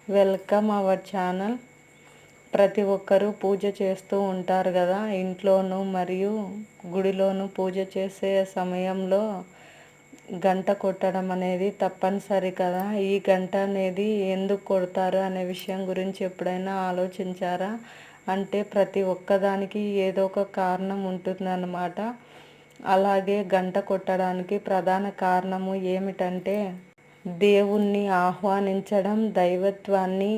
Welcome our channel. ప్రతి ఒక్కరూ పూజ చేస్తూ ఉంటారు కదా, ఇంట్లోనూ మరియు గుడిలోనూ. పూజ చేసే సమయంలో గంట కొట్టడం అనేది తప్పనిసరి కదా. ఈ గంట అనేది ఎందుకు కొడతారు అనే విషయం గురించి ఎప్పుడైనా ఆలోచించారా? అంటే ప్రతి ఒక్కదానికి ఏదో ఒక కారణం ఉంటుందన్నమాట. అలాగే గంట కొట్టడానికి ప్రధాన కారణము ఏమిటంటే దేవుణ్ణి ఆహ్వానించడం, దైవత్వాన్ని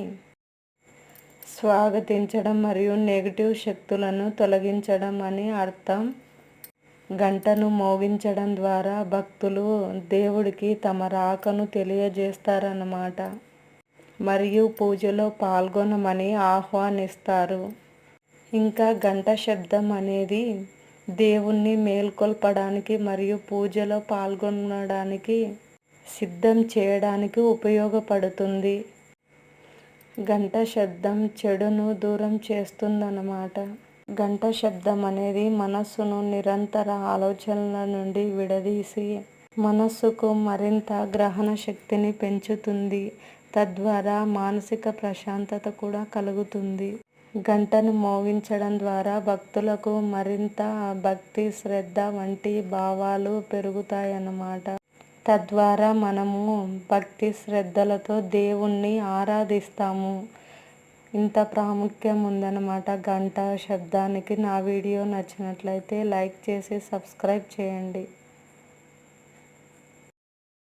స్వాగతించడం మరియు నెగిటివ్ శక్తులను తొలగించడం అని అర్థం. గంటను మోగించడం ద్వారా భక్తులు దేవుడికి తమ రాకను తెలియజేస్తారన్నమాట మరియు పూజలో పాల్గొనమని ఆహ్వానిస్తారు. ఇంకా గంట శబ్దం అనేది దేవుణ్ణి మేల్కొల్పడానికి మరియు పూజలో పాల్గొనడానికి సిద్ధం చేయడానికి ఉపయోగపడుతుంది. గంట శబ్దం చెడును దూరం చేస్తుందన్నమాట. గంట శబ్దం అనేది మనస్సును నిరంతర ఆలోచనల నుండి విడదీసి మనస్సుకు మరింత గ్రహణ శక్తిని పెంచుతుంది. తద్వారా మానసిక ప్రశాంతత కూడా కలుగుతుంది. గంటను మోగించడం ద్వారా భక్తులకు మరింత భక్తి, శ్రద్ధ వంటి భావాలు పెరుగుతాయన్నమాట. తద్వారా మనము భక్తి శ్రద్ధలతో దేవుణ్ణి ఆరాధిస్తాము. ఇంత ప్రాముఖ్యం ఉందన్నమాట గంట శబ్దానికి. నా వీడియో నచ్చినట్లయితే లైక్ చేసి సబ్స్క్రైబ్ చేయండి.